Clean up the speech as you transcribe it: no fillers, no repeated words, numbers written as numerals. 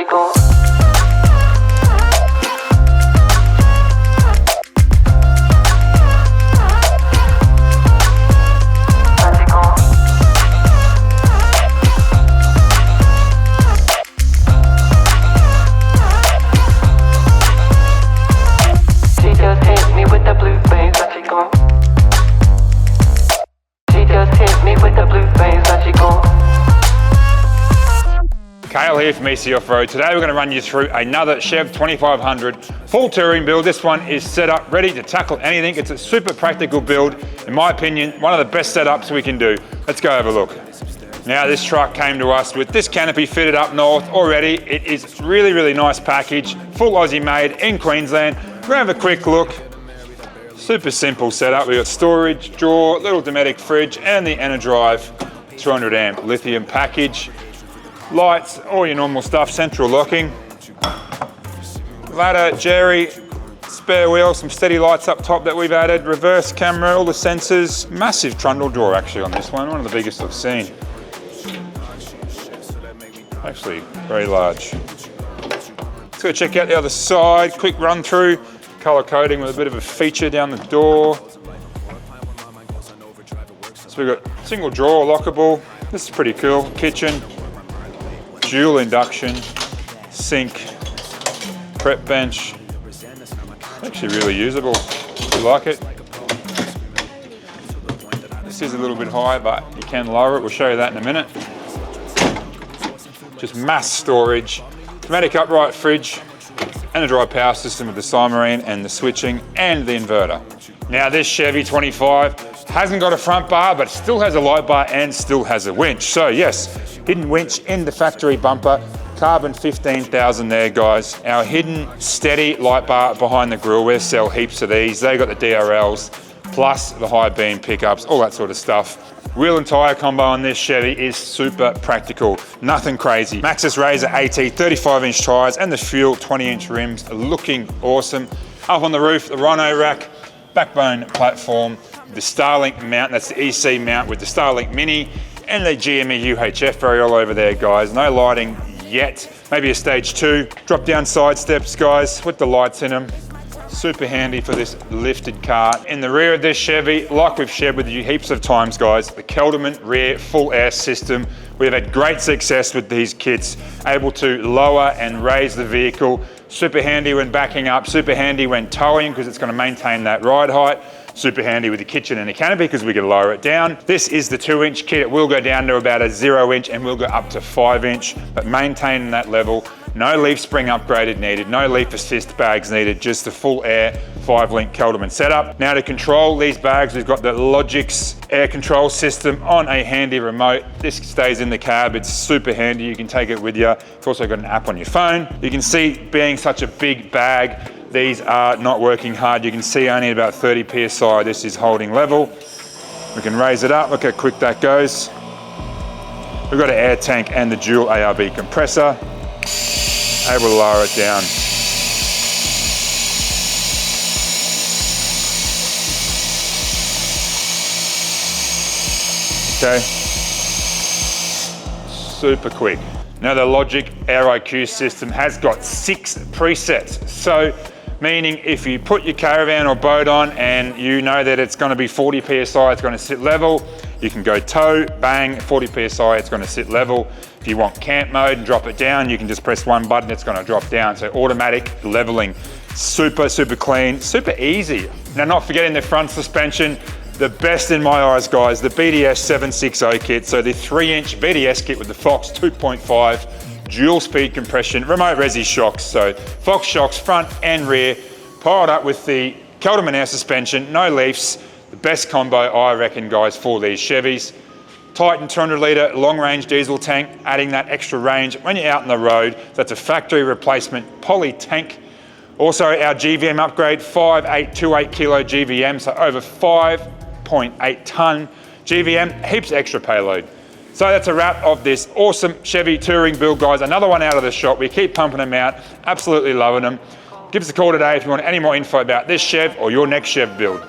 magical. Kale here from EC Offroad. Today we're going to run you through another Chev 2500 full touring build. This one is set up ready to tackle anything. It's a super practical build. In my opinion, one of the best setups we can do. Let's go have a look. Now this truck came to us with this canopy fitted up north already. It is really, really nice package. Full Aussie made in Queensland. We're going to have a quick look. Super simple setup. We've got storage, drawer, little Dometic fridge and the EnerDrive 200 amp lithium package. Lights, all your normal stuff, central locking. Ladder, Jerry, spare wheel, some steady lights up top that we've added, reverse camera, all the sensors. Massive trundle drawer actually on this one the biggest I've seen. Actually, very large. Let's go check out the other side, quick run through. Color coding with a bit of a feature down the door. So we've got single drawer, lockable. This is pretty cool, kitchen. Dual induction, sink, prep bench. Actually really usable, if you like it. This is a little bit high, but you can lower it. We'll show you that in a minute. Just mass storage, Dometic upright fridge, and a dry power system with the Simarine and the switching and the inverter. Now this Chevy 25 hasn't got a front bar, but still has a light bar and still has a winch. So yes, hidden winch in the factory bumper, carbon 15,000 there guys. Our hidden steady light bar behind the grille, we sell heaps of these. They got the DRLs, plus the high beam pickups, all that sort of stuff. Wheel and tyre combo on this Chevy is super practical, nothing crazy. Maxxis Razor AT 35-inch tyres and the Fuel 20-inch rims looking awesome. Up on the roof, the Rhino rack, backbone platform, the Starlink mount, that's the EC mount with the Starlink Mini, and the GME UHF variant all over there, guys. No lighting yet, maybe a stage 2. Drop down side steps, guys, with the lights in them. Super handy for this lifted car. In the rear of this Chevy, like we've shared with you heaps of times, guys, the Kelderman rear full air system. We've had great success with these kits, able to lower and raise the vehicle. Super handy when backing up, super handy when towing because it's going to maintain that ride height. Super handy with the kitchen and the canopy because we can lower it down. This is the 2-inch kit. It will go down to about a 0-inch and will go up to 5-inch, but maintaining that level. No leaf spring upgraded needed, no leaf assist bags needed, just the full air 5-link Kelderman setup. Now to control these bags, we've got the Logix air control system on a handy remote. This stays in the cab, it's super handy, you can take it with you. It's also got an app on your phone. You can see, being such a big bag, these are not working hard. You can see only about 30 PSI, this is holding level. We can raise it up, look how quick that goes. We've got an air tank and the dual ARB compressor. Able to lower it down. Okay. Super quick. Now the Logic Air IQ system has got 6 presets. So meaning if you put your caravan or boat on and you know that it's going to be 40 PSI, it's going to sit level, you can go tow, bang, 40 PSI, it's going to sit level. If you want camp mode and drop it down, you can just press one button, it's going to drop down. So automatic leveling, super, super clean, super easy. Now not forgetting the front suspension, the best in my eyes, guys, the BDS 760 kit. So the 3-inch BDS kit with the Fox 2.5, dual speed compression, remote resi shocks. So Fox shocks front and rear, piled up with the Kelderman air suspension, no leafs. The best combo, I reckon, guys, for these Chevys. Titan 200 litre long range diesel tank, adding that extra range when you're out on the road. That's a factory replacement poly tank. Also our GVM upgrade, 5828 kilo GVM, so over 5.8 tonne GVM, heaps extra payload. So that's a wrap of this awesome Chevy touring build, guys. Another one out of the shop. We keep pumping them out, absolutely loving them. Give us a call today if you want any more info about this Chev or your next Chev build.